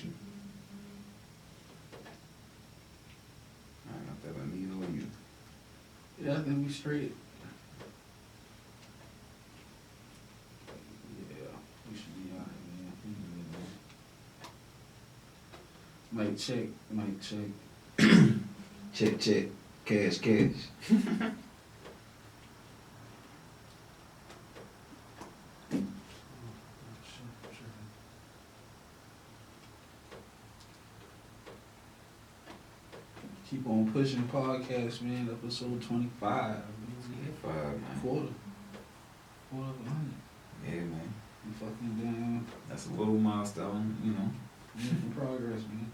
with you. I got that on me or you. Yeah, I think we straight. Yeah, we should be alright, man. Mic check, mic check. Check, check. Cash, cash. Keep on pushing podcast, man. Episode 25. Yeah, 5, man. Quarter of 100. Yeah, man. You fucking down. That's a little milestone, you know. Making progress, man.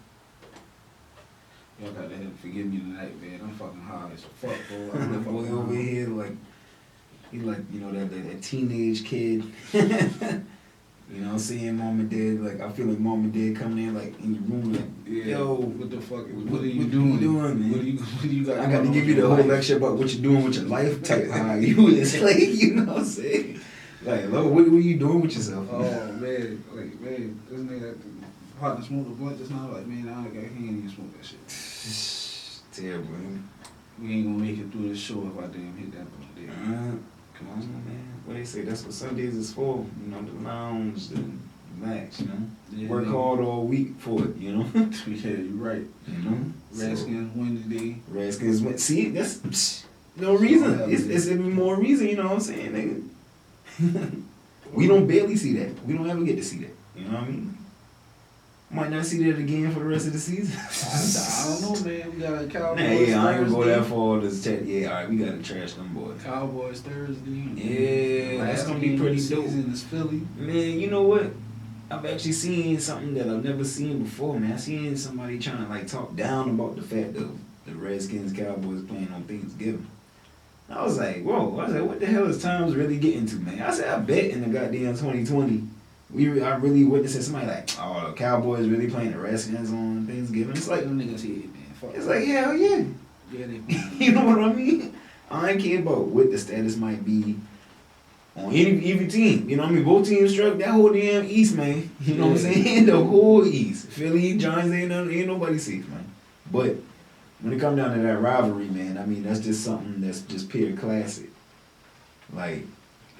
Y'all got to forgive me tonight, man. I'm fucking high as fuck, bro. The boy over here, like, he like, you know, that teenage kid. You know, seeing mom and dad, like, I feel like mom and dad coming in, like, in your room, like, Yeah. yo, What the fuck? What are you what doing? you doing, man? What do you got? I got to give you the whole lecture about what you're doing with your life type high. You is like, you know what I'm saying? Like, Lord, what are you doing with yourself? Oh, man. Like, man, this nigga hot to smoke the blunt just now. Like, man, I can't even smoke that shit. Terrible, man. We ain't gonna make it through this show if I damn hit that blunt there. Come on, man. What they say, that's what Sundays is for. You know, the lounge, the max, you know. Yeah, Work hard all week for it, you know. Yeah, you right. You know. Redskins win today. Redskins win. See, that's no reason. It's even more reason, you know what I'm saying, nigga. We don't barely see that. We don't ever get to see that. You know what I mean? Might not see that again for the rest of the season. I don't know, man. We got Cowboys. Nah, yeah, I ain't gonna go Thursday. that far. Yeah, all right, we gotta trash them boys. Cowboys Thursday. Yeah, that's Last gonna be game of pretty the dope. season is Philly. Man, you know what? I've actually seen something that I've never seen before, man. I seen somebody trying to like talk down about the fact of the Redskins Cowboys playing on Thanksgiving. I was like, whoa, I was like, what the hell is times really getting to, man? I said, I bet in the goddamn 2020, I really witnessed somebody like, oh, the Cowboys really playing the Redskins on Thanksgiving. It's like, Them niggas here, man. Fuck. it's like, hell yeah. Yeah, they. You know what I mean? I ain't care about what the status might be on any team. You know what I mean? Both teams struck that whole damn East, man. You know what I'm saying? The whole East. Philly, Giants, ain't nobody safe, man. But when it come down to that rivalry, man, I mean, that's just something that's just pure classic. Like,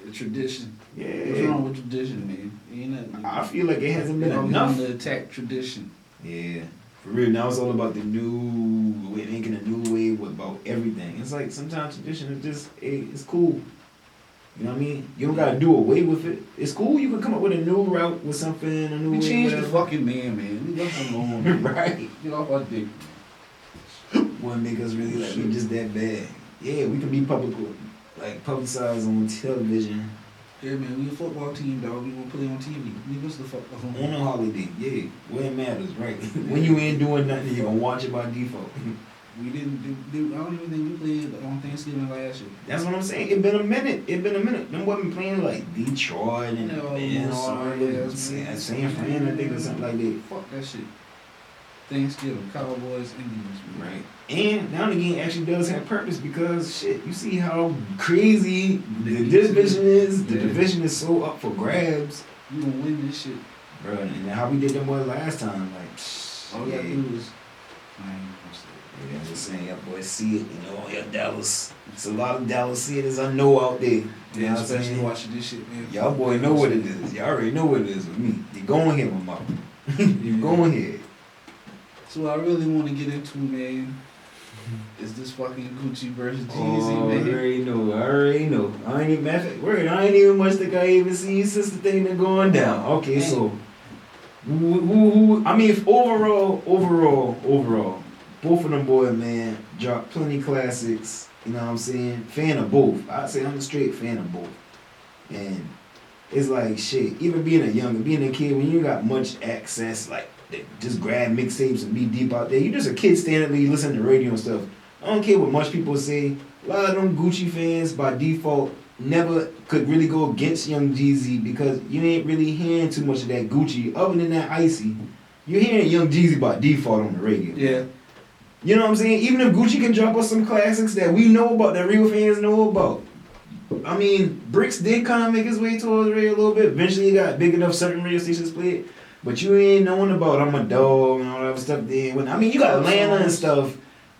The tradition. yeah. What's wrong with tradition, man? Ain't nothing. I feel like it hasn't been I'm enough. on the attack tradition. Yeah. For real, now it's all about the new, we're making a new wave about everything. It's like sometimes tradition is just, it's cool. You know what I mean? You don't gotta do away with it. It's cool. You can come up with a new route with something, a new We way, changed the whatever. fucking man, man. We left him alone. Man. Right. Get off our dick. One make us really like we just that bad. Yeah, we can be publicized on television. Yeah, man. We a football team, dog. We gonna play on TV. Leave us the fuck alone. On a holiday, yeah. Where it matters, right? When you ain't doing nothing, you're gonna watch it by default. We didn't do. I don't even think we played on Thanksgiving last year. That's what I'm saying. It been a minute. Them wasn't playing like Detroit and No, all sorry, that. San Fran, I think, or something like that. Fuck that shit. Thanksgiving, Cowboys, Indians. Man. Right. And now and again actually does have purpose because shit, you see how crazy the division is. The division is so up for grabs. You gonna win this shit. Bro, and how we did them boys last time, like All you yeah. gotta do is. I ain't gonna say it. Yeah, I'm just saying, y'all boys see it, you know, your Dallas. It's a lot of Dallas theaters I know out there. You know Yeah, what I'm especially saying? watching this shit, man. Y'all boy know what it is. Y'all already know what it is with me. You going here, my mama. You going here. So what I really want to get into, man, is this fucking Gucci versus Jeezy, Oh, I man. already know. I ain't even, I ain't even much think I even seen since the thing been going down. Okay, so, who I mean, if overall, both of them boys, man, dropped plenty classics. You know what I'm saying? Fan of both. I'd say I'm a straight fan of both. And it's like shit. Even being a kid, when you got much access, like just grab mixtapes and be deep out there. You just a kid standing there listening to radio and stuff. I don't care what much people say. A lot of them Gucci fans by default never could really go against Young Jeezy because you ain't really hearing too much of that Gucci. Other than that Icy, you're hearing Young Jeezy by default on the radio. Yeah. You know what I'm saying? Even if Gucci can drop us some classics that we know about, that real fans know about. I mean, Bricks did kind of make his way towards the radio a little bit. Eventually, he got big enough certain radio stations played. But you ain't knowing about I'm a dog and all that stuff. Then I mean, you got Atlanta and stuff.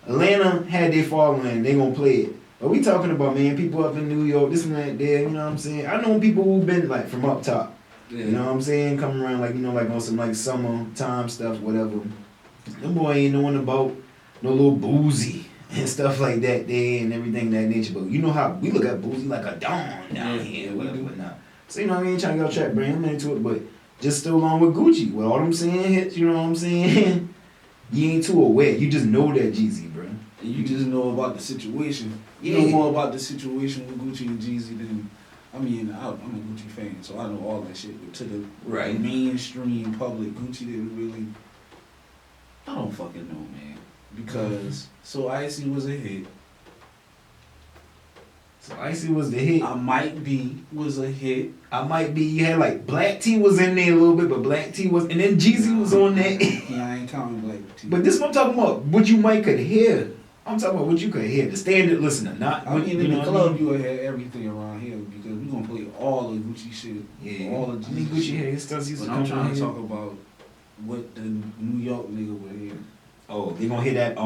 Atlanta had their following, they gonna play it. But we talking about, man, people up in New York, this and that there, you know what I'm saying? I know people who've been like from up top. Yeah. You know what I'm saying? Coming around like, you know, like on some like summertime stuff, whatever. Them boy ain't knowing about no little Boozy and stuff like that there and everything that nature. But you know how we look at Boozy like a don down here, whatever, whatnot. So you know what I mean? Trying to go track, bring him into it, but just still along with Gucci. With all them saying hits, you know what I'm saying? You ain't too aware. You just know that Jeezy, bro. And you just know about the situation. You know more about the situation with Gucci and Jeezy than, I mean, I'm a Gucci fan, so I know all that shit. But to the mainstream public, Gucci didn't really, I don't fucking know, man. Because So Icy was a hit. So Icy was the hit. I Might Be was a hit. I Might Be. You had like Black T was in there a little bit, but Black T was, and then Jeezy was on that. Yeah, I ain't counting Black T. But this is what I'm talking about. What you might could hear. I'm talking about what you could hear. The standard listener, not. I mean, in the club, you would have everything around here because we're gonna play all the Gucci shit. Yeah. All the Jeezy I mean, Gucci shit. hair stuff used to But come I'm trying to here. talk about what the New York nigga would hear. Oh, they gonna hear that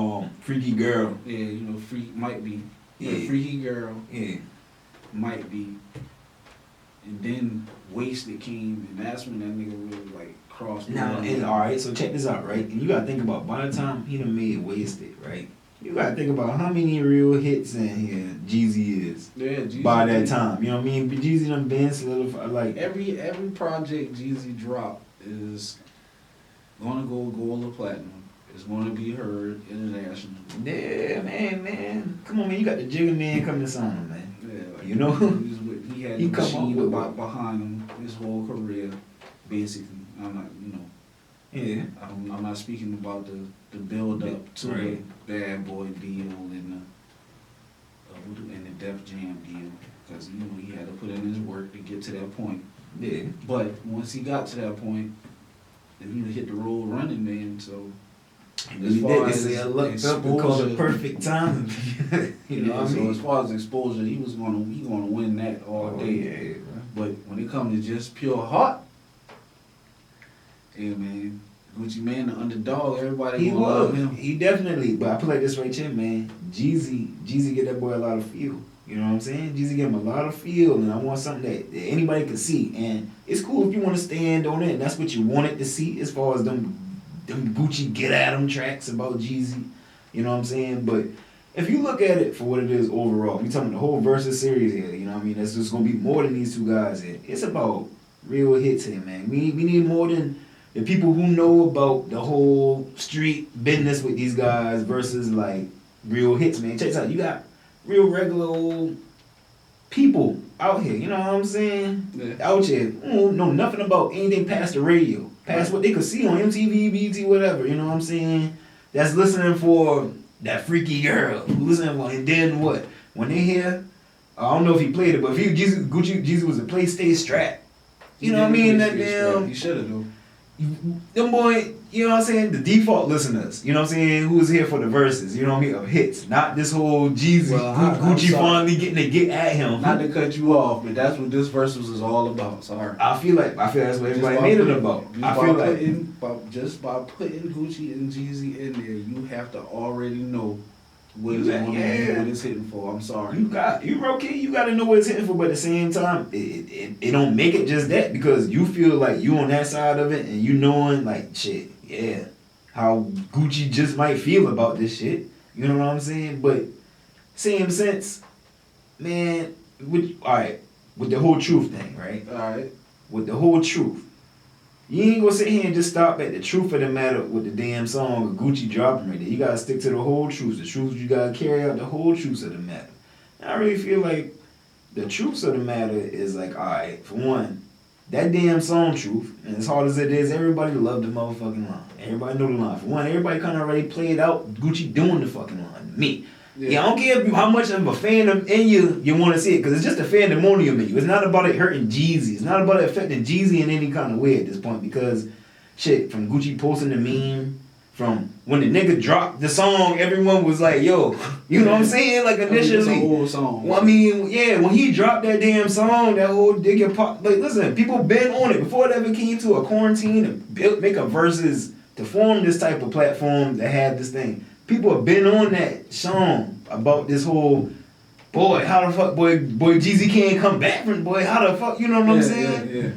Freaky Girl. Yeah, you know, Freak Might Be. Yeah. Freaky Girl. Yeah. Might Be. And then Wasted came, and that's when that nigga really like crossed. Now, and alright, so check this out, right? And you gotta think about by the time he done made Wasted, right? You gotta think about how many real hits in here Jeezy is. Yeah, Jeezy. By that time, you know what I mean? Jeezy done been solidified, like every project Jeezy dropped is gonna go gold or platinum. It's gonna be heard internationally. Yeah, man. Come on, man. You got the Jigga Man coming to sign him, man. Yeah, like you know? He had the machine behind him his whole career, basically. I'm not, you know. Yeah. I'm not speaking about the build up to the Bad Boy deal and the Def Jam deal, because you know he had to put in his work to get to that point. Yeah. But once he got to that point, then he hit the road running, man. So as far as I looked up and called it perfect time. You know what I mean? So as far as exposure, he gonna win that all day. Yeah. But when it comes to just pure heart, yeah, man, Gucci Man, the underdog, everybody He gonna love was. him. He definitely. But I put like this right here, man. Jeezy get that boy a lot of feel. You know what I'm saying? Jeezy give him a lot of feel, and I want something that anybody can see. And it's cool if you want to stand on it, and that's what you wanted to see as far as them Gucci get at him tracks about Jeezy. You know what I'm saying? But if you look at it for what it is overall, we talking the whole Versus series here. You know what I mean? That's just gonna be more than these two guys here. It's about real hits here, man. We need more than the people who know about the whole street business with these guys versus like real hits, man. Check this out. You got real regular old people out here. You know what I'm saying? Yeah. Out here who don't know nothing about anything past the radio. Past what they could see on MTV, BT, whatever, you know what I'm saying? That's listening for that Freaky Girl. Listening for, and then what? When they hear, I don't know if he played it, but if Jeezy was a play stay strap. You know what I mean? That damn. He should have though. Them boy, you know what I'm saying? The default listeners, you know what I'm saying? Who was here for the verses, you know what I mean? Of hits, not this whole Jeezy, Gucci finally getting to get at him. Not to cut you off, but that's what this versus is all about. Sorry. I feel that's what everybody made it about. Just by putting Gucci and Jeezy in there, you have to already know what it's hitting for. I'm sorry. You got to know what it's hitting for, but at the same time, it don't make it just that, because you feel like you on that side of it and you knowing like shit, yeah, how Gucci just might feel about this shit. You know what I'm saying? But same sense, man, with the whole truth thing, right? Alright. With the whole truth. You ain't gonna sit here and just stop at the truth of the matter with the damn song Gucci dropping right there. You gotta stick to the whole truth. The truth, you gotta carry out the whole truth of the matter. And I really feel like the truth of the matter is like, alright, for one, that damn song Truth, and as hard as it is, everybody loved the motherfucking line. Everybody know the line. For one, everybody kinda already played out Gucci doing the fucking line. Me. Yeah, I don't care how much of a fandom in you want to see it, because it's just a fandomonium in you. It's not about it hurting Jeezy. It's not about it affecting Jeezy in any kind of way at this point, because shit, from Gucci posting the meme from when the nigga dropped the song, everyone was like, yo, you know what I'm saying? Like initially. It's an old song. Well, I mean, yeah, when he dropped that damn song, that whole digger pop, like listen, people been on it before it ever came to a quarantine and make a versus to form this type of platform that had this thing. People have been on that song about this whole, boy, how the fuck, boy Jeezy can't come back from, boy, how the fuck, you know what I'm saying? Yeah.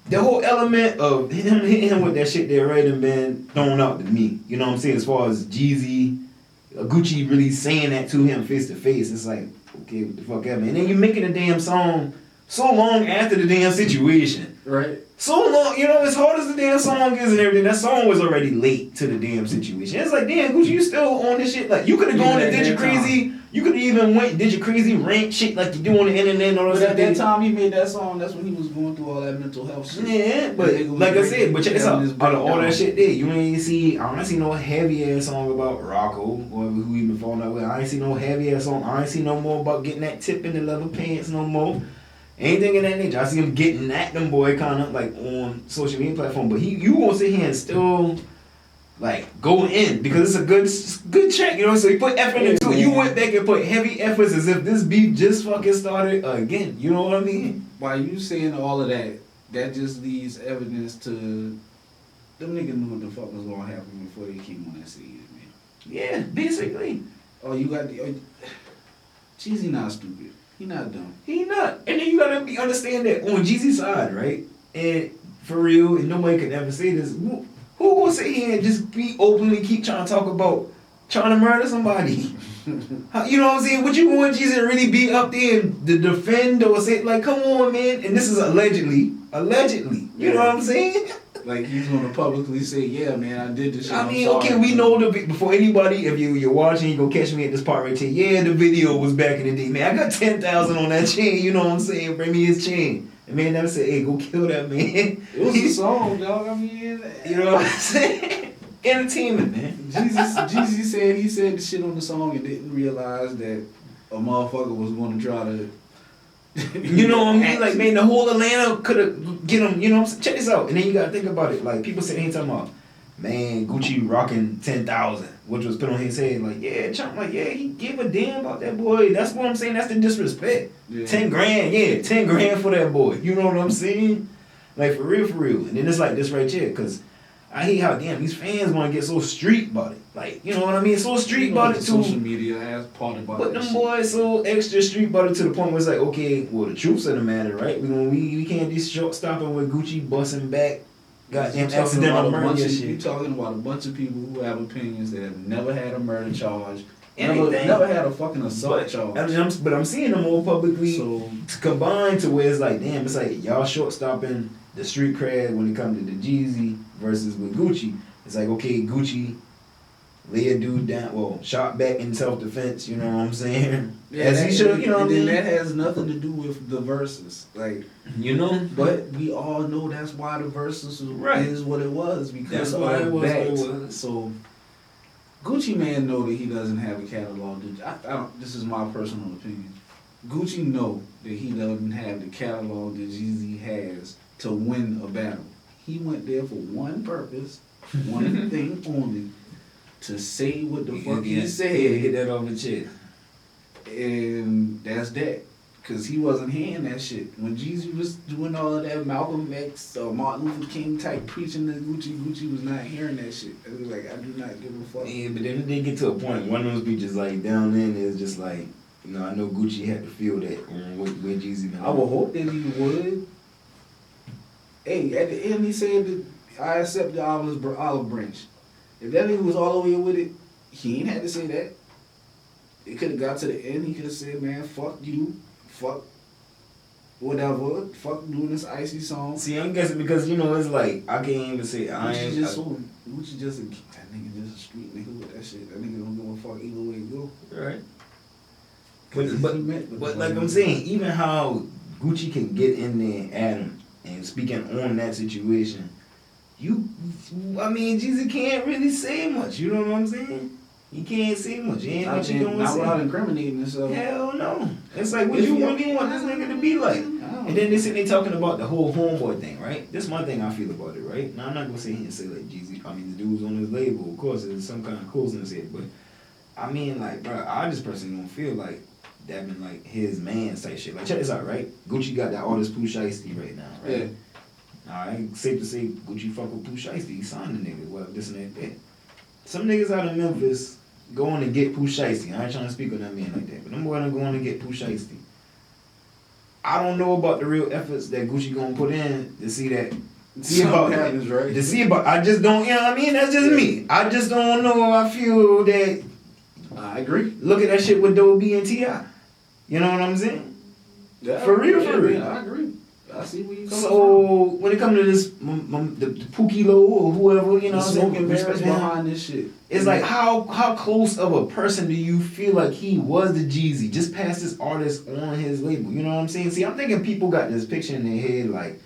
The whole element of him hitting him with that shit there right and been thrown out to me. You know what I'm saying? As far as Jeezy, Gucci really saying that to him face to face, it's like, okay, what the fuck ever. And then you're making a damn song so long after the damn situation. Right. So long, you know, as hard as the damn song is and everything, that song was already late to the damn situation. It's like, damn, Gucci, you still on this shit? Like, you could have gone and did your crazy, you could have even went and did your crazy rant shit like you do on the internet and all that. But at that time he made that song, that's when he was going through all that mental health shit. Yeah, but like I said, but check this out. Out of all that shit there, you ain't see, I don't see no heavy ass song about Rocco or who he been falling out with. I ain't see no heavy ass song. I ain't see no more about getting that tip in the leather pants no more. Anything in that nature. I see him getting at them boy kind of like on social media platform, but you won't sit here and still like go in because it's a good check, you know. So you put effort into it. You went back and put heavy efforts as if this beef just fucking started again. You know what I mean? By you saying all of that, that just leaves evidence to them niggas knew what the fuck was gonna happen before they came on that stage, man. Yeah, basically. Oh, you got the Jeezy not stupid. He not dumb. He not. And then you gotta understand that on Jeezy's side, right? And for real, and nobody could ever say this. Who gonna sit here and just be openly keep trying to talk about trying to murder somebody? You know what I'm saying? Would you want Jeezy to really be up there and to defend or say like, come on, man? And this is allegedly. You know what I'm saying? Like he's gonna publicly say, yeah, man, I did this shit. I mean, okay, we know before anybody, if you're watching, you gonna catch me at this part right here. Yeah, the video was back in the day, man. I got 10,000 on that chain. You know what I'm saying? Bring me his chain. And man never said, hey, go kill that man. It was a song, dog. I mean, you know what I'm saying? Entertainment, man. Jeezy said he said the shit on the song and didn't realize that a motherfucker was gonna try to. You know what I mean? Like, man, the whole Atlanta could have get him, you know what I'm saying? Check this out. And then you gotta think about it. Like, people sitting here talking about, man, Gucci rocking 10,000, which was put on his head. Like, yeah, Chump, like, yeah, he gave a damn about that boy. That's what I'm saying. That's the disrespect. Yeah. 10 grand, yeah, 10 grand for that boy. You know what I'm saying? Like, for real. And then it's like this right here, because I hate how, damn, these fans want to get so street about it. Like, you know what I mean? So street about it too. Social media has part about it. But them boys so extra street about it to the point where it's like, okay, well, the truth's of the matter, right? We can't be short stopping with Gucci busting back, goddamn accidental murder shit. You talking about a bunch of people who have opinions that have never had a murder charge, Anything. never had a fucking assault charge. But I'm seeing them more publicly combined to where it's like, damn, it's like y'all short stopping the street cred when it comes to the Jeezy versus with Gucci. It's like, okay, Gucci lay a dude down, well, shot back in self-defense, you know what I'm saying? Yeah, as he should, you know what I mean? That has nothing to do with the verses, like, you know. But we all know that's why the verses is what it was, because that's why it was that. what it was. So Gucci Man know that he doesn't have a catalog. This is my personal opinion. Gucci know that he doesn't have the catalog that Jeezy has to win a battle. He went there for one purpose, one thing only. To say what the fuck he said. Yeah, get that off the chest. And that's that. Because he wasn't hearing that shit. When Jeezy was doing all of that Malcolm X or Martin Luther King type preaching to Gucci was not hearing that shit. It was like, I do not give a fuck. Yeah, but then it did get to a point. One of those speeches, like, down in is just like, you know, I know Gucci had to feel that where Jeezy been. I would hope that he would. Hey, at the end he said that I accept the olive branch. If that nigga was all the way with it, he ain't had to say that. It could have got to the end. He could have said, man, fuck you. Fuck whatever. Fuck doing this icy song. See, I'm guessing because, you know, it's like, I can't even say, Gucci just a that nigga just a street nigga with that shit. That nigga don't give a fuck either way it go. Right. But like I'm saying, even how Gucci can get in there at him and speaking on that situation, Jeezy can't really say much, you know what I'm saying? You can't say much. You ain't what you gonna not say. without incriminating himself. Hell no. It's like, what you really want this nigga to be like? And then they talking about the whole homeboy thing, right? This is my thing I feel about it, right? Now I'm not gonna sit here and say like Jeezy. I mean, the dude's on his label. Of course, there's some kind of closeness here, but I mean, like, bro, I just personally don't feel like that been like his man type shit. Like, check this out, right? Gucci got that artist Pooh Shiesty right now, right? Yeah. Alright, safe to say Gucci fuck with Pooh Shiesty. He signed the nigga, well, this and that. Some niggas out of Memphis going to get Pooh Shiesty. I ain't trying to speak on that man like that, but them boys are going to get Pooh Shiesty. I don't know about the real efforts that Gucci gonna put in to see that. See about happens, right? To see about, I just don't, you know what I mean? That's just me. I just don't know. I feel that. I agree. Look at that shit with Doe B and T.I. You know what I'm saying? Yeah, for real. I agree. I see where you coming So when it comes to this, the Pookie Low or whoever, you know what I'm saying? Smoking mirrors behind this shit. It's like, how close of a person do you feel like he was to Jeezy? Just past this artist on his label. You know what I'm saying? See, I'm thinking people got this picture in their head like,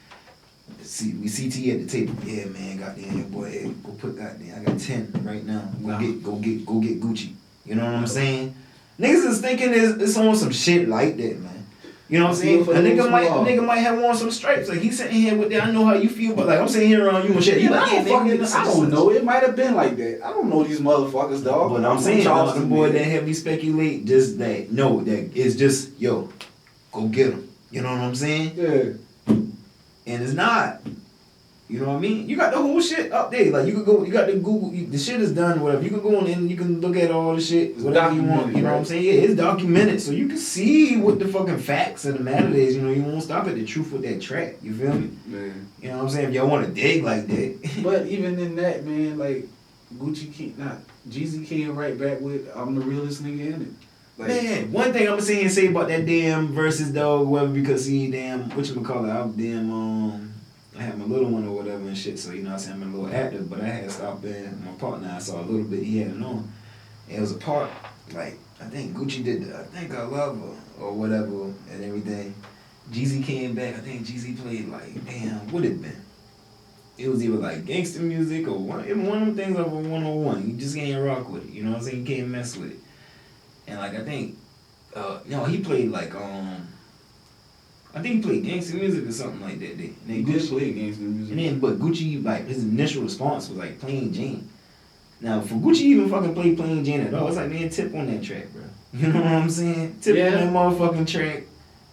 see, we see T at the table. Yeah, man, goddamn, your boy, hey, go put goddamn, I got 10 right now. Go get Gucci. You know what I'm saying? Niggas is thinking it's on some shit like that, man. You know what I'm saying? A nigga might have on some stripes. Like, he's sitting here with that. I know how you feel, but like, I'm sitting here around you and shit. You like, I don't know. It might have been like that. I don't know these motherfuckers, dog. But I'm saying, the boy that heavy speculate, just that, no, that it's just, yo, go get him. You know what I'm saying? Yeah. And it's not. You know what I mean? You got the whole shit up there. Like, you could go, you got the Google, the shit is done, whatever. You can go on and you can look at all the shit, whatever you want. You know what I'm saying? Yeah, it's documented. So you can see what the fucking facts of the matter is. You know, you won't stop at the truth with that track. You feel me? Man. You know what I'm saying? If y'all want to dig like that. But even in that, man, like, Jeezy came right back with, I'm the realest nigga in it. Like, man, one thing I'm gonna sit here and say about that damn versus dog, whatever, because he damn, whatchamacallit, I had my little one or whatever and shit, so you know what I'm saying, I'm a little active, but I had stopped being my partner. I saw a little bit he had it on. And it was a part, like, I think Gucci did I think I Love Her or whatever and everything. Jeezy came back, I think Jeezy played like, damn, what it been? It was either like gangster music or one of them things over 101. You just can't rock with it, you know what I'm saying? You can't mess with it. And like, I think, he played like, I think he played gangster music or something like that. And then he did play gangster music. And then, but Gucci, like, his initial response was like Plain Jane. Now, for Gucci even fucking play Plain Jane at all, it's like, man, Tip on that track, bro. You know what I'm saying? Tip on that motherfucking track.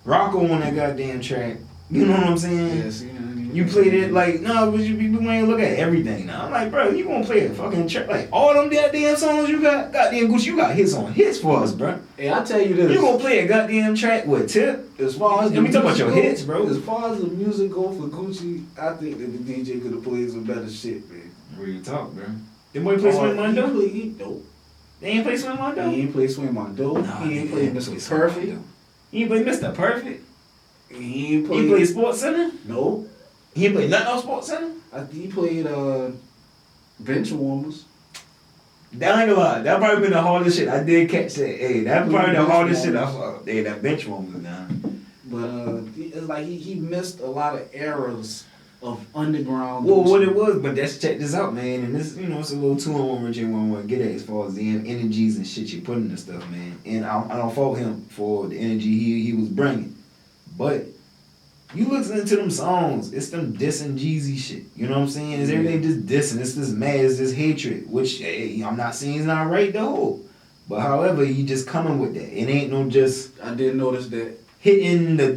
Rocco on that goddamn track. You know what I'm saying? Yeah, see, you played it like, no, but you ain't look at everything now. I'm like, bro, you gonna play a fucking track, like, all them goddamn songs you got, goddamn Gucci, you got hits on hits for us, bro. Hey, I tell you this. You gonna play a goddamn track with Tip? As far as let me talk about your hits, bro. As far as the music go for Gucci, I think that the DJ could have played some better shit, man. Real talk, bro. Them boy play Swing Mondo? Nope. They ain't play Swing Mondo? He ain't play Swing Mondo. Nah, he ain't play Mr. Perfect. He ain't play Mr. Perfect? He ain't play... He played Sports Center? Nope. He ain't played nothing on Sports Center? He played Bench Warmers. That ain't gonna lie. That probably been the hardest shit. I did catch that. Hey, that probably the hardest shit I fought. Hey, that Bench Warmers now. But it's like he missed a lot of eras of underground. Well, what it was, but let's check this out, man. And this, it's a little 2-on-1 Rich and 1-1 get at as far as the energies and shit you put in this stuff, man. And I don't fault him for the energy he was bringing. But you listen to them songs, it's them dissing Jeezy shit. You know what I'm saying? It's everything just dissing. It's this mad, it's this hatred, which I'm not saying is not right though. But however, you just coming with that. It ain't no just. I did notice that. Hitting the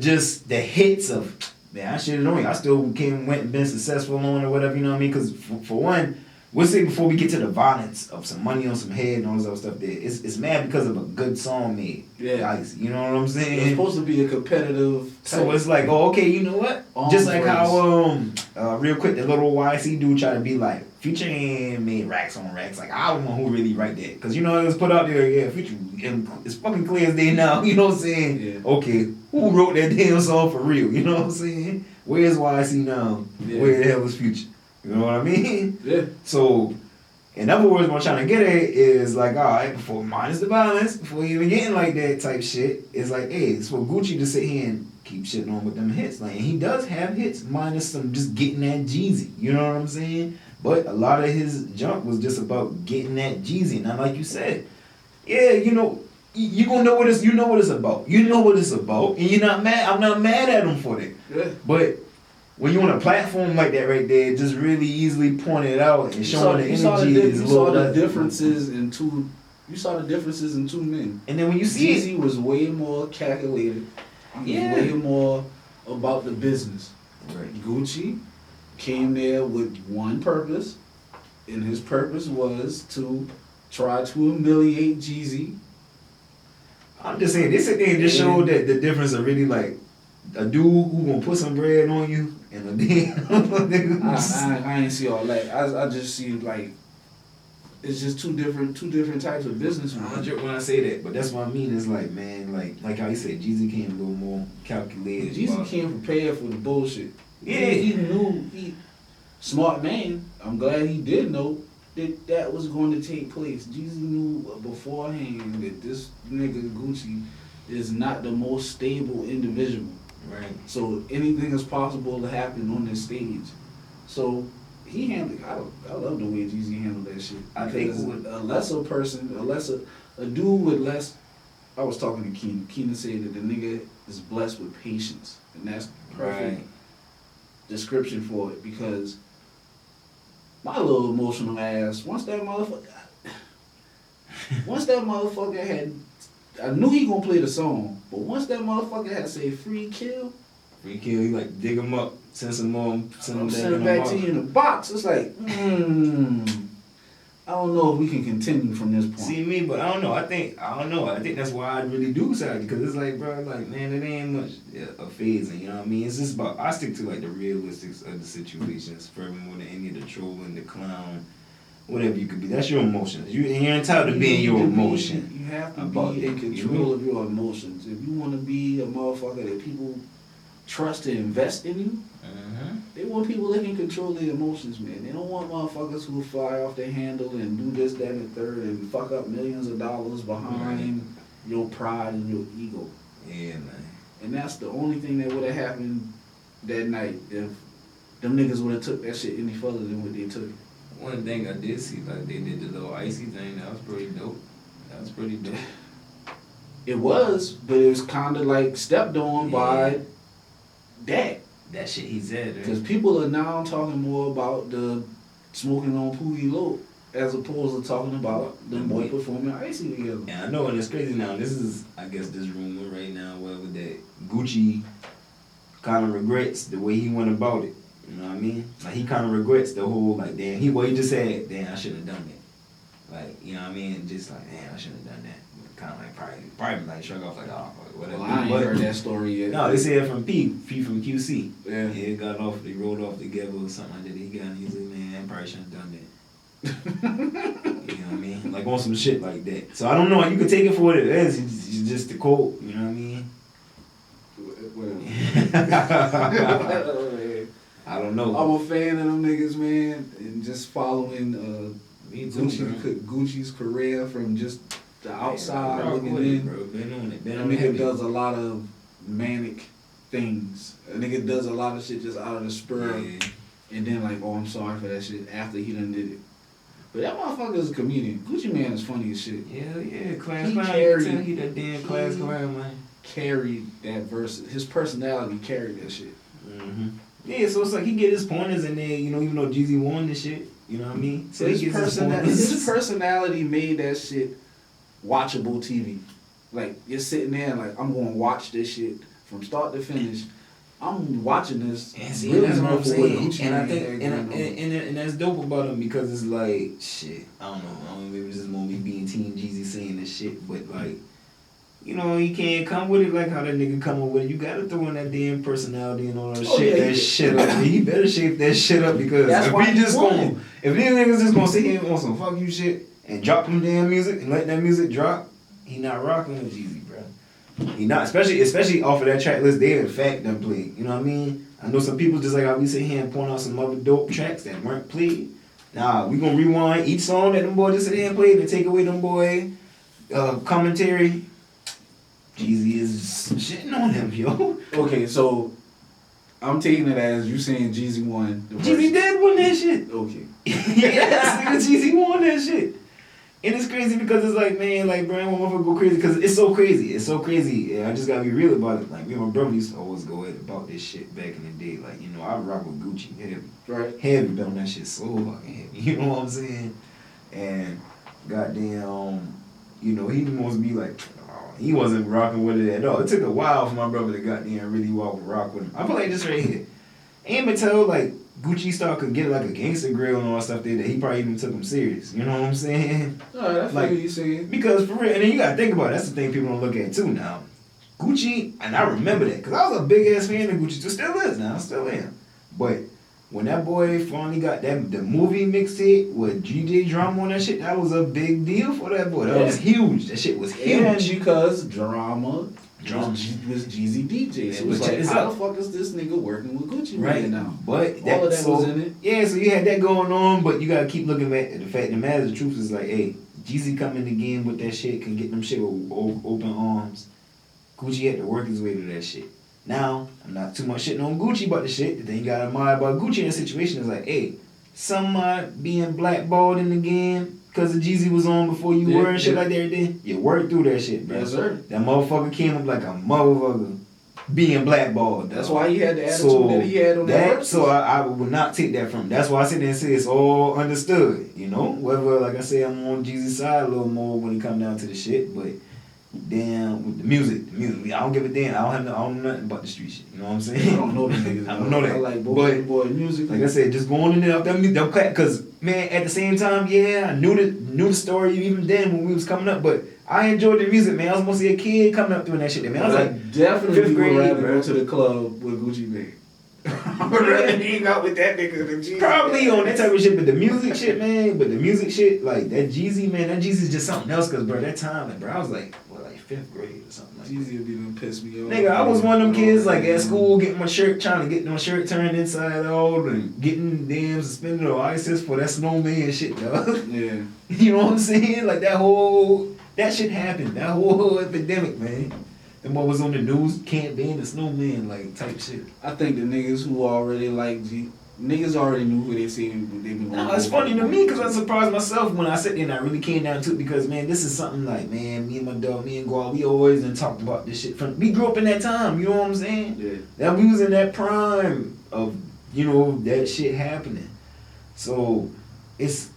hits of, man, I should have known. I still went and been successful on or whatever, you know what I mean? Because for one, we'll say before we get to the violence of some money on some head and all this other stuff there, it's mad because of a good song made. Yeah. Ice, you know what I'm saying? It's supposed to be a competitive. So it's like, oh, okay, you know what? Just like how, real quick, the little YC dude tried to be like, Future ain't made racks on racks. Like, I don't know who really write that. Because, it was put out there, yeah, Future, it's fucking clear as day now, you know what I'm saying? Yeah. Okay, who wrote that damn song for real? You know what I'm saying? Where's YC now? Yeah. Where the hell is Future? You know what I mean? Yeah. So, in other words, what I'm trying to get at is like, all right, before minus the violence, before you even getting like that type shit, it's like, hey, it's for Gucci to sit here and keep shitting on with them hits. Like, and he does have hits, minus some just getting that Jeezy. You know what I'm saying? But a lot of his junk was just about getting that Jeezy. Now, like you said, yeah, you know, you gonna know what it's, you know what it's about. You know what it's about, and you're not mad. I'm not mad at him for that. Yeah. But when you on a platform like that right there, just really easily point it out and showing the energy is you saw the differences in two. You saw the differences in two men. And then when you see Jeezy was way more calculated. He was way more about the business. Right. Gucci came there with one purpose, and his purpose was to try to humiliate Jeezy. I'm just saying, this thing just showed that the difference of really like a dude who gonna put some bread on you and a damn. I ain't see all that. I just see like it's just two different types of business. I joke when I say that, but that's what I mean. It's like, man, like how you said, Jeezy came a little more calculated. Jeezy came prepared for the bullshit. Yeah, he knew. Smart man. I'm glad he did know that was going to take place. Jeezy knew beforehand that this nigga Gucci is not the most stable individual. Right. So anything is possible to happen on this stage. So he handled. I love the way Jeezy handled that shit. I think a lesser person, a dude with less. I was talking to Keenan. Keenan said that the nigga is blessed with patience, and that's perfect description for it, because my little emotional ass, once that motherfucker had, I knew he gonna play the song, but once that motherfucker had say free kill, he like dig him up, send some more, send them back to you in a box. It's like, I don't know if we can continue from this point. See me, but I don't know. I think that's why I really do side, because it's like, bro, like, man, it ain't much a phasing. You know what I mean? It's just about, I stick to like the realistics of the situations for more than any of the trolling, the clown, whatever you could be. That's your emotions. You're entitled to be in your emotion. You have to be in control of your emotions. If you want to be a motherfucker that people trust to invest in you, they want people that can control their emotions, man. They don't want motherfuckers who fly off their handle and do this, that, and the third and fuck up millions of dollars behind your pride and your ego. Yeah, man. And that's the only thing that would have happened that night if them niggas would have took that shit any further than what they took. One thing I did see, like, they did the little icy thing. That was pretty dope. It was, but it was kind of like stepped on by that. That shit he said, because people are now talking more about the smoking on Poogie Low as opposed to talking about the boy performing icy together. And I know, and it's crazy now. This is, I guess, this rumor right now, whatever, that Gucci kind of regrets the way he went about it. You know what I mean? Like, he kind of regrets the whole, like, damn, he just said, damn, I shouldn't have done that. Like, you know what I mean? Just like, damn, I shouldn't have done that. Kind of like probably like shrug off like, oh, whatever. Well, I ain't heard that story yet. No, they said from P from QC. Yeah. It got off, they rolled off together or something like that. He got, he's like, man, I probably shouldn't have done that. You know what I mean? Like on some shit like that. So I don't know, you can take it for what it is. It's just the quote, you know what I mean? I don't know. I'm a fan of them niggas, man, and just following Gucci's career from just the outside looking in. Bro. Been on it. A nigga does a lot of manic things. A nigga does a lot of shit just out of the spur. Yeah. And then like, oh, I'm sorry for that shit after he done did it. But that motherfucker is a comedian. Gucci Man is funny as shit. Yeah, class clown. He that damn class clown, man. Carried that verse. His personality carried that shit. Yeah, so it's like he get his pointers in there, you know, even though Jeezy won this shit. You know what I mean? So his personality made that shit watchable TV. Like, you're sitting there and like, I'm going to watch this shit from start to finish. I'm watching this. And see, really that's what I'm saying. And I think, and that's dope about him, because it's like, shit, I don't know, maybe this is more me being Team Jeezy saying this shit, but like, you know, he can't come with it like how that nigga come up with it. You gotta throw in that damn personality and all that shit up. He better shape that shit up, because if these niggas just gonna sit here on some fuck you shit and drop them damn music and let that music drop, he not rocking with Jeezy, bro. He not, especially off of that track list they in fact done played. You know what I mean? I know some people just like how we sit here and point out some other dope tracks that weren't played. Nah, we gonna rewind each song that them boys just sit here and played and take away them boy commentary. Jeezy is shitting on him, yo. Okay, so I'm taking it as you saying Jeezy won. Jeezy did win that shit. Okay. Yes, nigga, Jeezy won that shit. And it's crazy because it's like, man, like, bro, I want motherfucker go crazy because it's so crazy. It's so crazy. And I just gotta be real about it. Like, me and my brother used to always go at about this shit back in the day. Like, you know, I rock with Gucci heavy. Right. Heavy, but on that shit so fucking heavy. You know what I'm saying? And goddamn, you know, he must be like, oh, he wasn't rocking with it at all. It took a while for my brother to goddamn really rock with him. I feel like this right here. Ain't until like Gucci Star could get like a gangster grill and all that stuff there that he probably even took him serious. You know what I'm saying? Alright, I feel like, what you saying. Because for real, and then you gotta think about it, that's the thing people don't look at too now. Gucci, and I remember that, because I was a big ass fan of Gucci, still is now, still am. But when that boy finally got the movie mixtape with GJ Drama on that shit, that was a big deal for that boy. That was huge. That shit was huge. And because Drama was Jeezy DJ. So it was like, how the fuck is this nigga working with Gucci right now? But all of that was in it. Yeah, so you had that going on, but you gotta keep looking at the fact. The matter, the truth is like, hey, Jeezy coming again with that shit, can get them shit with open arms. Gucci had to work his way to that shit. Now, I'm not too much shitting on Gucci about the shit. The thing you gotta admire about Gucci in the situation is like, hey, somebody being blackballed in the game because the Jeezy was on before you were and shit like that, then you worked through that shit, bro. Yes, sir. That motherfucker came up like a motherfucker being blackballed. That's why he had the attitude that he had on that. So I would not take that from him. That's why I sit there and say it's all understood, you know? Whether, like I say, I'm on Jeezy's side a little more when it comes down to the shit, but damn, with the music, I don't give a damn. I don't know nothing about the street shit. You know what I'm saying? I don't know the niggas. I don't know that. I like boy music. Like I said, just going in there off that music, because man, at the same time, yeah, I knew the story even then when we was coming up, but I enjoyed the music, man. I was mostly a kid coming up doing that shit, man. I was like, definitely fifth grade, would rather bro. go to the club with Gucci Mane. I would rather hang out with that nigga than Jeezy. Probably on that type of shit, but the music shit, man. But the music shit, like that Jeezy, man, that Jeezy's just something else. Cause bro, that time, like, bro, I was like, what, like 5th grade or something like that. Jeezy would be done piss me off. Nigga, I was one of them kids like at school getting my shirt, trying to get my shirt turned inside out and getting damn suspended or ISIS for that snowman shit, dog. Yeah. You know what I'm saying? Like that shit happened. That whole epidemic, man. And what was on the news, can't ban the snowman, like type shit. I think the niggas who already like niggas already knew who they seen. They been going. No, it's funny to me because I surprised myself when I sat there and I really came down to it because man, this is something like man, me and my dog, me and Gual, we always done talked about this shit we grew up in that time. You know what I'm saying? Yeah. That we was in that prime of that shit happening. So it's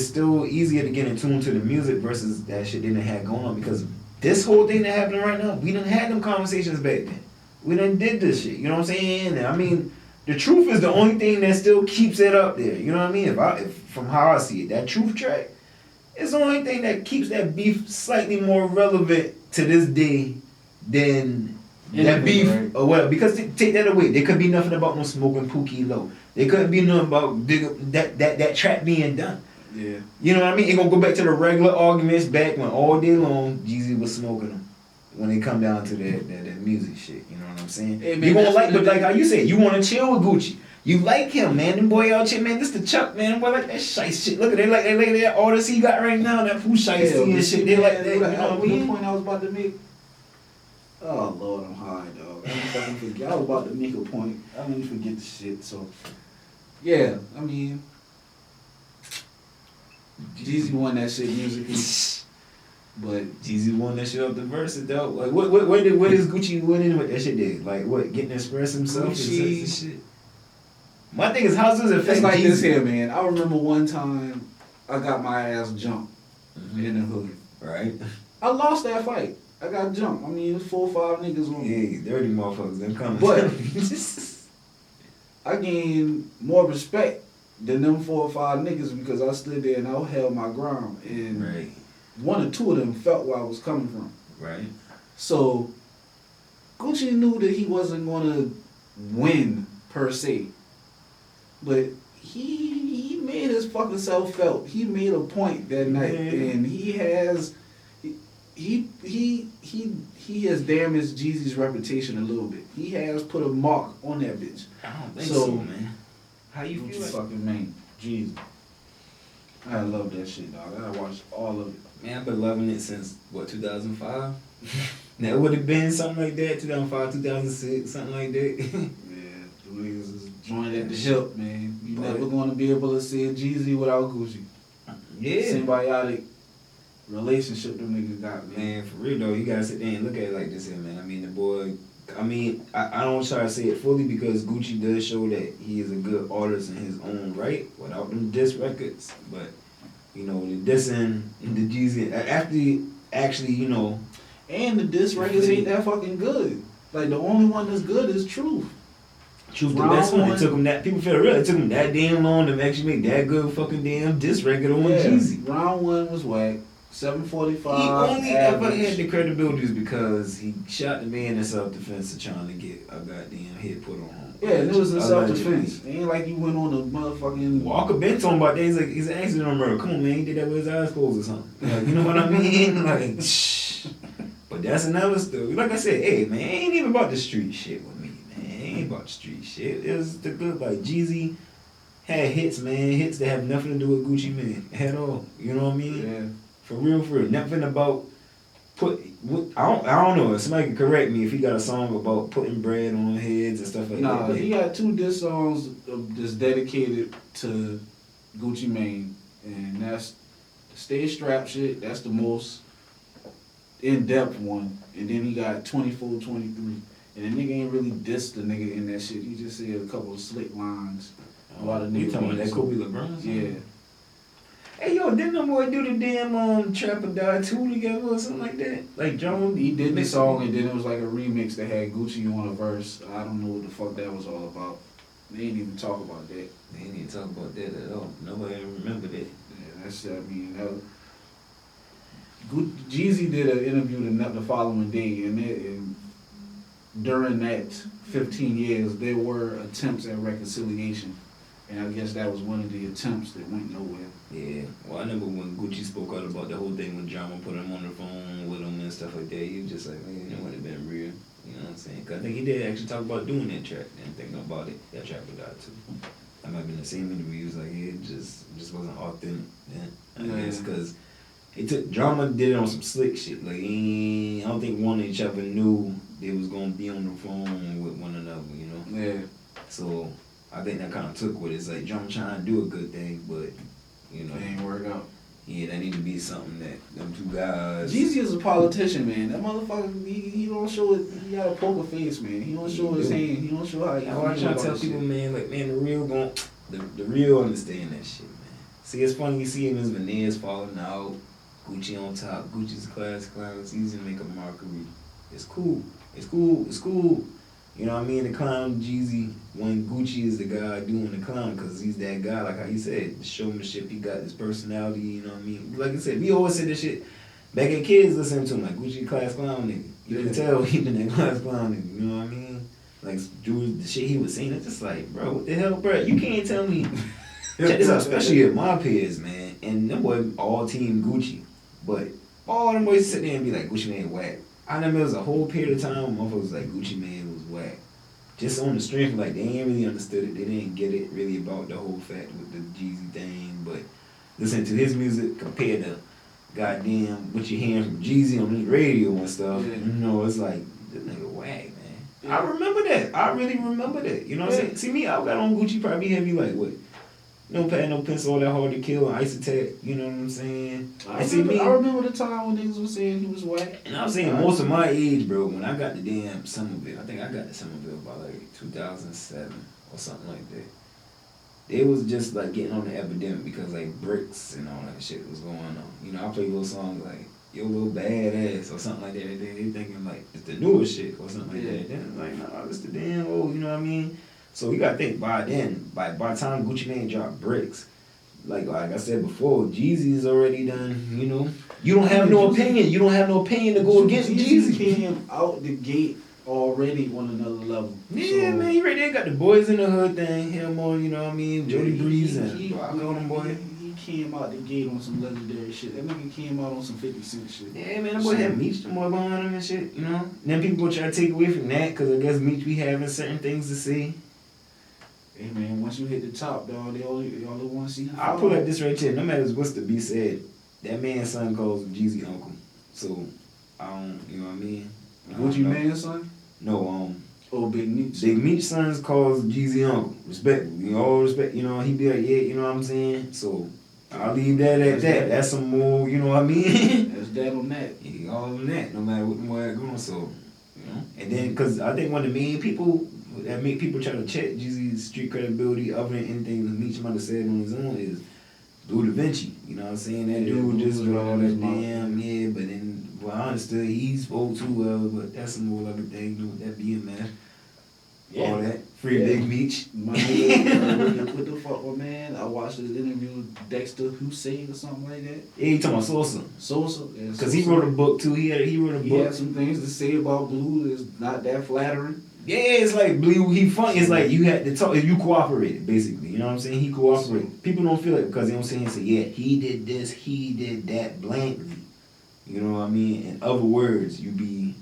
still easier to get in tune to the music versus that shit they done had going on because this whole thing that happening right now, we done had them conversations back then. We done did this shit. You know what I'm saying? And I mean, the truth is the only thing that still keeps it up there. You know what I mean? If from how I see it, that truth track is the only thing that keeps that beef slightly more relevant to this day than that beef or whatever. Because take that away, there could be nothing about no smoking Pookie Low. There couldn't be nothing about that trap being done. Yeah. You know what I mean? It gonna go back to the regular arguments back when all day long Jeezy was smoking them. When it come down to that music shit, you know what I'm saying? Hey, man, you gonna like, but like how you said, you wanna chill with Gucci. You like him, man. Them boy out here, man. This the Chuck, man. Boy like that shice shit. Look at that artist he got right now. That Pooh shice and shit. They like that. You know what I mean? The point I was about to make. Oh Lord, I'm high, dog. I didn't fucking forget. I was about to make a point. I didn't forget the shit. So, yeah, I mean, Jeezy won that shit musically. But Jeezy won that shit off the verse, though. Like, what is Gucci winning with that shit? Did like what? Getting to express himself? Gucci, and shit. My thing is, how does it affect? It's like Jeezy? this here, man. I remember one time I got my ass jumped in the hood. Right. I lost that fight. I got jumped. I mean, it was 4 or 5 niggas on me. Yeah, dirty motherfuckers. Them coming. But I gained more respect than them 4 or 5 niggas because I stood there and I held my ground. And right. 1 or 2 of them felt where I was coming from. Right. So Gucci knew that he wasn't gonna win per se, but he made his fucking self felt. He made a point that night, and he has damaged Jeezy's reputation a little bit. He has put a mark on that bitch. I don't think so, man. How you feel? Like? Fucking man, Jeezy. I love that shit, dog. I watched all of it. Man, I've been loving it since, 2005? That would have been something like that, 2005, 2006, something like that. Yeah, the niggas is joined at the hip, man. You never gonna be able to see a Jeezy without Gucci. Yeah. Symbiotic relationship them niggas got, man. Man, for real though, you gotta sit there and look at it like this here, man. I mean, the boy, I don't try to say it fully because Gucci does show that he is a good artist in his own right, without them diss records. But, you know, the dissing, the Jeezy, after he actually, you know. And the diss records ain't that fucking good. Like, the only one that's good is Truth. Truth the best one. It took him that, people feel real, it took him that damn long to actually make that good fucking damn diss record on Jeezy. Round 1 was whack. 745. He only ever had the credibility because he shot the man in self-defense of trying to get a goddamn hit put on him. Yeah, and it was in self-defense. It ain't like he went on a motherfucking... Walker been talking about that. He's like, he's an accident murder. Come on, man. He did that with his eyes closed or something. Like, you know what I mean? Like, shh. But that's another story. Like I said, hey, man, it ain't even about the street shit with me, man. It ain't about the street shit. It was the good, like, Jeezy had hits, man. Hits that have nothing to do with Gucci Mane at all. You know what I mean? Yeah. For real. Nothing about I don't know. Somebody can correct me if he got a song about putting bread on heads and stuff like that. Nah, he got 2 diss songs that's dedicated to Gucci Mane, and that's Stay Strapped shit. That's the most in-depth one, and then he got 24, 23, and the nigga ain't really dissed the nigga in that shit. He just said a couple of slick lines. A lot of niggas talking about that Kobe LeBron song? Yeah. Hey yo, didn't them boy do the damn Trap or Die 2 together or something like that? Like John? He did the song and then it was like a remix that had Gucci on a verse. I don't know what the fuck that was all about. They ain't even talk about that. They ain't even talk about that at all. Nobody remember that. Yeah, that's, I mean, Jeezy did an interview the following day, and during that 15 years, there were attempts at reconciliation. And I guess that was one of the attempts that went nowhere. Yeah. Well, I remember when Gucci spoke out about the whole thing when Drama put him on the phone with him and stuff like that. He was just like, man, it wouldn't have been real. You know what I'm saying? Cause I think he did actually talk about doing that track and thinking about it. That track would die too. That might have been the same interview. He was like, yeah, it just wasn't authentic. Yeah. I guess because it took Drama did it on some slick shit. Like I don't think one of each other knew they was gonna be on the phone with one another. You know? Yeah. So I think that kind of took what it's like. Drama trying to do a good thing, but you know, it ain't work out. Yeah, that need to be something that them 2 guys. Jeezy is a politician, man. That motherfucker, he don't show it. He got a poker face, man. He don't show his hand. He don't show how he. I try to tell people, man, like, man, the real understand that shit, man. See, it's funny you see him as veneers falling out, Gucci on top, Gucci's class clown. It's easy to make a mockery. It's cool. You know what I mean? The clown Jeezy, when Gucci is the guy doing the clown, because he's that guy, like how you said, the showmanship, he got his personality, you know what I mean? Like I said, we always said this shit, back in kids listening to him, like Gucci class clown nigga. You can tell he been that class clown nigga, you know what I mean? Like, dude, the shit he was saying, it's just like, bro, what the hell, bro? You can't tell me. Check this out, especially at my peers, man, and them boys all team Gucci, but all them boys sit there and be like, Gucci Mane whack. I remember there was a whole period of time when motherfuckers was like, Gucci Mane was whack. Just on the strength, like, they ain't really understood it. They didn't get it really about the whole fact with the Jeezy thing. But listening to his music compared to goddamn what you're hearing from Jeezy on his radio and stuff, you know, it's like, this nigga whack, man. Yeah. I remember that. I really remember that. You know what I'm saying? See, me, I got on Gucci probably heavy, like, what? No pad, no pencil, all that hard to kill, ice attack, you know what I'm saying? I remember the time when niggas was saying he was whack. And I was saying most of my age, bro, when I got the damn Somerville, I think I got the Somerville by like 2007 or something like that. They was just like getting on the epidemic because like bricks and all that shit was going on. You know, I play little songs like, yo, little badass or something like that. They thinking like it's the newest shit or something like that. Then it's like, nah, it's the damn old, you know what I mean? So you gotta think by then, by the time Gucci Mane dropped bricks, like I said before, Jeezy's already done, you know. You don't have no opinion. You don't have no opinion to go against Jeezy. Came out the gate already on another level. Yeah, so, man, he right there got the Boys in the Hood thing, him on, you know what I mean, Jody Breeze and rock on them boy. He came out the gate on some legendary shit. That nigga came out on some 50 Cent shit. Yeah, man, that boy had Meech, them boy behind him and shit, you know. And then people try to take away from that because I guess Meech be having certain things to say. Hey man, once you hit the top, dog, they only want to see you. I'll pull up this right here. No matter what's to be said, that man's son calls Jeezy uncle. So, I don't, you know what I mean? Gucci Mane's son? No, Oh, Big Meech. Big Meech sons calls Jeezy uncle. Respect. We all respect. You know, he be like, yeah, you know what I'm saying? So I'll leave that at that. That's some more, you know what I mean? That's that on that. Yeah, all on that, no matter what the way going. So, you know. And then, because I think one of the main people that make people try to check Jeezy's street credibility, other than anything Meech might have said on his own, is Blue Da Vinci. You know what I'm saying? That dude just with all that damn, yeah, but then, well, I understood he spoke too well, but that's some whole other thing, you know, with that being, man. Yeah. All that. Free Big Meech. My nigga, what the fuck, my man? I watched this interview with Dexter Hussein or something like that. Yeah, he talking about Sosa. Sosa? Yeah, because he wrote a book too. He wrote a book. He had some things to say about Blue that's not that flattering. Yeah, it's like Blue, he funny. It's like you had to talk, you cooperated, basically. You know what I'm saying? He cooperated. People don't feel it because they don't say, yeah, he did this, he did that blankly. You know what I mean? In other words, you be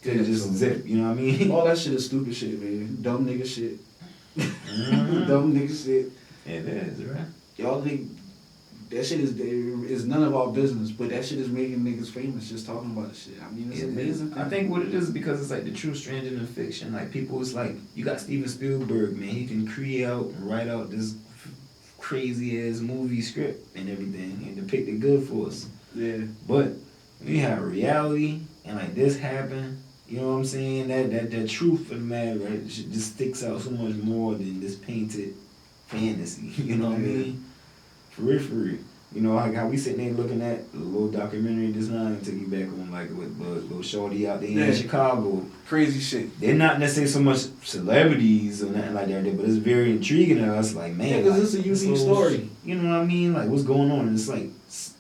just zip, you know what I mean? All that shit is stupid shit, man. Dumb nigga shit. Dumb nigga shit. It is, right? Y'all think that shit is none of our business, but that shit is making niggas famous just talking about the shit. I mean, it's amazing. I think what it is because it's like the true stranger than fiction. Like people, it's like you got Steven Spielberg, man. He can create out and write out this crazy ass movie script and everything and depict it good for us. Yeah. But when you have reality and like this happen, you know what I'm saying? That truth of the matter, right? It just sticks out so much more than this painted fantasy. You know what I mean? For real. You know, like how we sitting there looking at the little documentary just now and took you back on like with little shorty out there in Chicago. Crazy shit. They're not necessarily so much celebrities or nothing like that, but it's very intriguing to us. Like, man, because it's a unique story. You know what I mean? Like, what's going on? And it's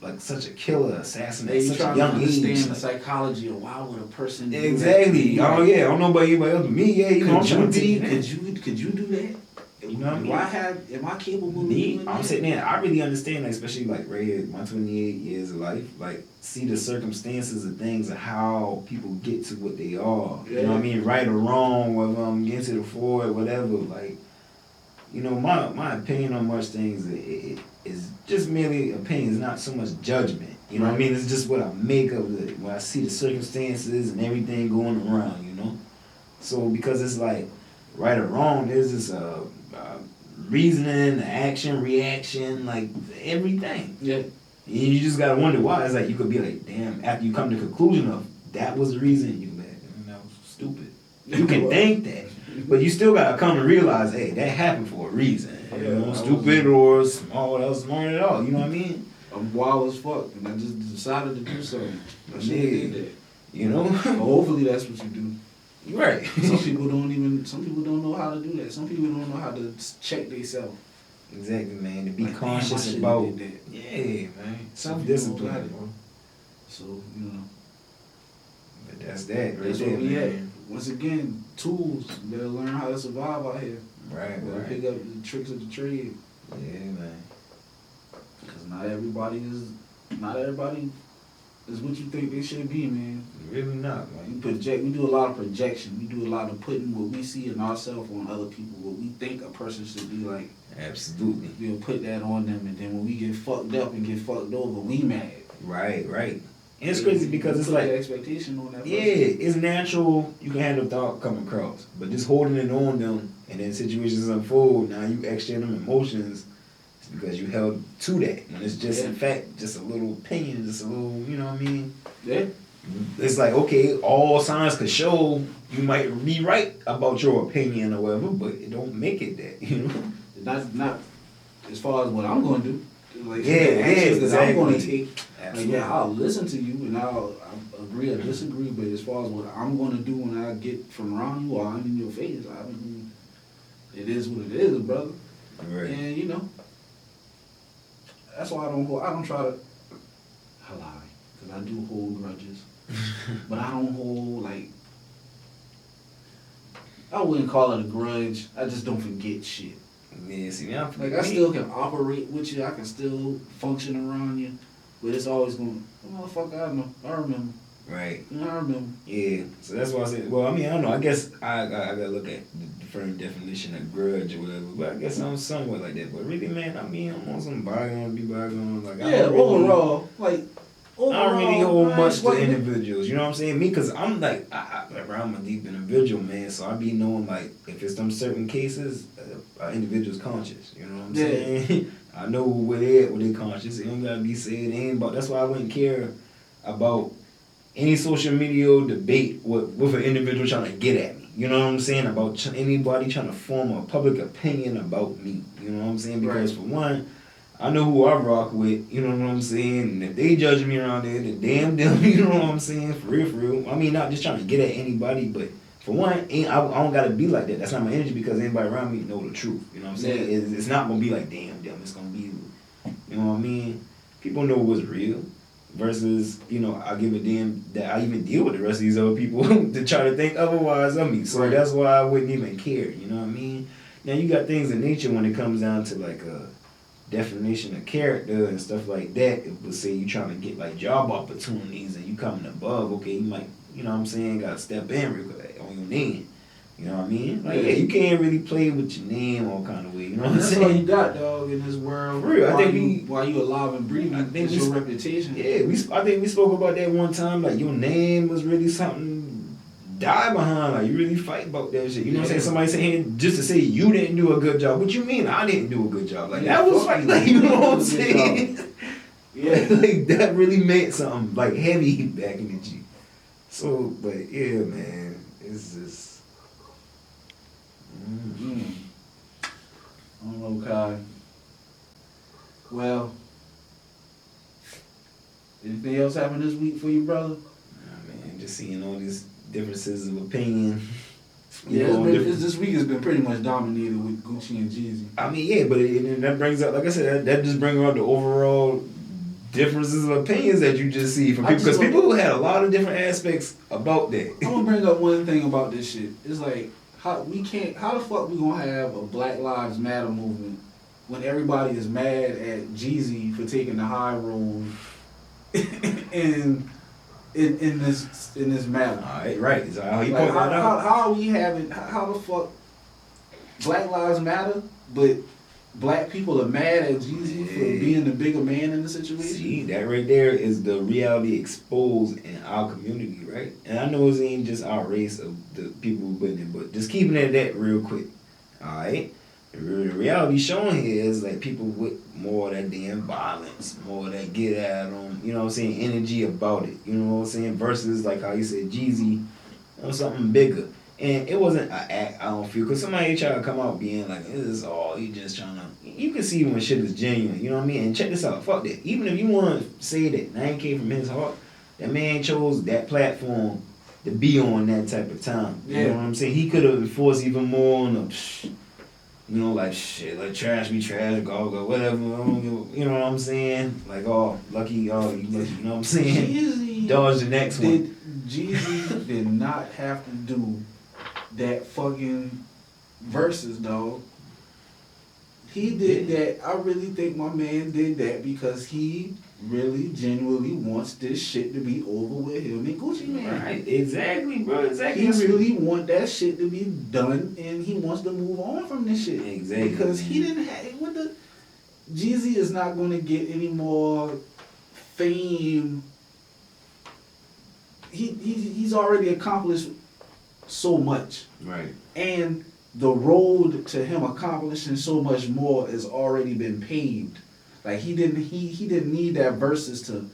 like such a killer assassin at such a young age. Understand the psychology of why would a person do exactly. That? Oh yeah, I don't know about anybody else, but me, yeah, you know, I'm trying to take Could you do that? You know what I mean? Am I capable of doing that? I'm sitting there, I really understand, like, especially like right here, my 28 years of life, like, see the circumstances of things and how people get to what they are. Yeah. You know what I mean? Right or wrong, whether I'm getting to the forward, whatever. Like, you know, my opinion on much things it is just merely opinion. It's not so much judgment. You know what I mean? It's just what I make of it when I see the circumstances and everything going around, you know? So, because it's like, right or wrong, there's this reasoning, action, reaction, like everything. Yeah. And you just gotta wonder why. It's like you could be like, damn, after you come to the conclusion of that was the reason, you like, that was stupid. You can think that, but you still gotta come to realize, hey, that happened for a reason. You know, stupid or small, that was smart at all. You know what I mean? I'm wild as fuck, and I just decided to do something. I should have did that. You know? Hopefully that's what you do. Right. Some people don't know how to do that. Some people don't know how to check themselves. Exactly, man. To be like, conscious about yeah, man. Self-discipline. So, you know. But that's that right that's there, what we man. at. Once again, tools. You better learn how to survive out here. Right. Pick up the tricks of the trade. Yeah, man. Because not everybody is what you think they should be, man. Really not, man. We do a lot of projection. We do a lot of putting what we see in ourselves on other people, what we think a person should be like. Absolutely. We'll put that on them, and then when we get fucked up and get fucked over, we mad. Right. And it's crazy because it's like expectation on that person. Yeah, it's natural. You can have the thought come across, but just holding it on them, and then situations unfold. Now you extend them emotions. Because you held to that. And it's just, in fact, just a little opinion, just a little, you know what I mean? Yeah. It's like, okay, all signs could show you might be right about your opinion or whatever, but it don't make it that, you know? Not as far as what I'm going to do. Like, exactly. I'm going to take. Absolutely. Like, I'll listen to you and I'll agree or disagree, but as far as what I'm going to do when I get from around you or I'm in your face, I mean, it is what it is, brother. Right. And, you know, that's why I don't try to lie, because I do hold grudges. But I don't hold, like, I wouldn't call it a grudge. I just don't forget shit. Yeah, see, now, like, I still can operate with you. I can still function around you. But it's always going, motherfucker, I know. I remember. Right. I remember. Yeah. So that's why I said, well, I mean, I don't know. I guess I gotta look at the different definition of grudge or whatever. But I guess I'm somewhat like that. But really, man, I mean, I'm on some bygones, be bygones. Like, yeah, overall, like, I don't really hold much to individuals, you know what I'm saying? Me, cause I'm like, I'm a deep individual, man. So I be knowing like if it's them certain cases, an individual's conscious. You know what I'm saying? I know where they at with their conscious. It don't gotta be said. Ain't about. That's why I wouldn't care about any social media debate with an individual trying to get at me. You know what I'm saying? About anybody trying to form a public opinion about me. You know what I'm saying? Because for one, I know who I rock with, you know what I'm saying? And if they judging me around there, then damn them, you know what I'm saying? For real, for real. I mean, not just trying to get at anybody, but for one, I don't gotta be like that. That's not my energy because anybody around me know the truth. You know what I'm saying? Yeah. It's not gonna be like damn them. It's gonna be, you know what I mean? People know what's real. Versus, you know, I give a damn that I even deal with the rest of these other people to try to think otherwise of me. So that's why I wouldn't even care. You know what I mean? Now you got things in nature when it comes down to like a definition of character and stuff like that. It would say you trying to get like job opportunities and you coming above, okay, you might, you know what I'm saying, gotta step in real quick on your name. You know what I mean? Like, yeah, you can't really play with your name all kind of way. You know what I'm saying? That's all you got, dog, in this world. For real, I think while you alive and breathing, I think your reputation. Yeah, I think we spoke about that one time. Like, your name was really something die behind. Like, you really fight about that shit. You know what I'm saying? Somebody saying just to say you didn't do a good job. What you mean I didn't do a good job? Like, that was like, you know what I'm saying? Yeah, like, that really meant something, like, heavy back in the G. So, but, yeah, man, it's just... I don't know, Kai. Well, anything else happened this week for you, brother? Nah, man, just seeing all these differences of opinion. This week has been pretty much dominated with Gucci and Jeezy. I mean, yeah, but that brings up, like I said, that just brings up the overall differences of opinions that you just see from people. Because people had a lot of different aspects about that. I'm going to bring up one thing about this shit. It's like, how the fuck we gonna have a Black Lives Matter movement when everybody is mad at Jeezy for taking the high road in this matter? Right. So how are we having how the fuck Black Lives Matter, but black people are mad at Jeezy for being the bigger man in the situation? See, that right there is the reality exposed in our community, right? And I know it ain't just our race of the people who put in it, but just keeping it at that real quick, alright? The reality showing here is like people with more of that damn violence, more of that get at them, you know what I'm saying, energy about it, you know what I'm saying, versus like how you said Jeezy on something bigger. And it wasn't an act, I don't feel, because somebody try to come out being like, this is all, you just trying to, you can see when shit is genuine, you know what I mean? And check this out, fuck that. Even if you want to say that 9K from his heart, that man chose that platform to be on that type of time. You know what I'm saying? He could have enforced even more on the, you know, like shit, like trash be trash, go, whatever, you know what I'm saying? Like, oh, lucky, oh, you lucky, you know what I'm saying? Jeezy dodge the next one. Jeezy did not have to do that fucking verses, dog. He did that. I really think my man did that because he really genuinely wants this shit to be over with him and Gucci Mane. Right, exactly, bro, exactly. He really want that shit to be done and he wants to move on from this shit. Exactly. Because he didn't have, Jeezy is not going to get any more fame. He's already accomplished so much. Right. And the road to him accomplishing so much more has already been paved. Like he didn't need that versus to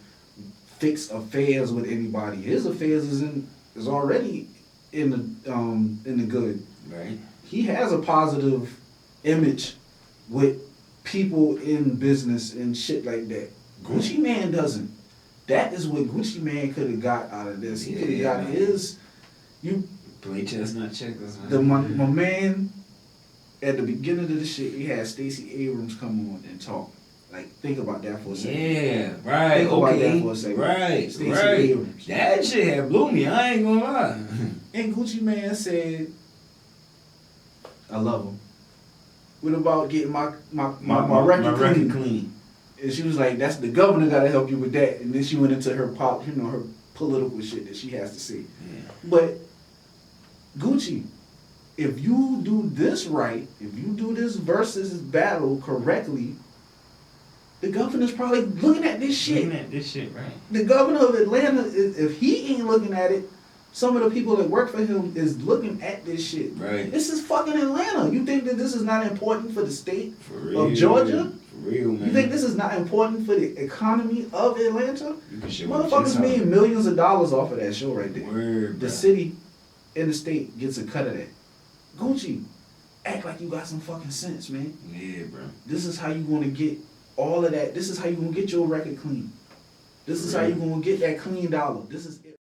fix affairs with anybody. His affairs is already in the good. Right. He has a positive image with people in business and shit like that. Gucci Mane doesn't. That is what Gucci Mane could have got out of this. He could have got his. You play chestnut checkers, man. My man at the beginning of the shit, he had Stacey Abrams come on and talk. Like, think about that for a second. Yeah, right. Think about that for a second. Right, Stacey right. Abrams. That shit had blew me. I ain't gonna lie. And Gucci Mane said, "I love him." What about getting my record clean? And she was like, "That's the governor got to help you with that." And then she went into her her political shit that she has to say. Yeah. But Gucci, if you do this right, if you do this versus battle correctly, The governor's probably looking at this shit. Looking at this shit, right? The governor of Atlanta, if he ain't looking at it, some of the people that work for him is looking at this shit. Right. This is fucking Atlanta. You think that this is not important for the state For real, of Georgia? For real, man. You think this is not important for the economy of Atlanta? You can show Motherfuckers made millions of dollars off of that show right there. Word, the city and the state gets a cut of that. Gucci, act like you got some fucking sense, man. Yeah, bro. This is how you gonna get all of that. This is how you gonna get your record clean. This is how you gonna get that clean dollar. This is it.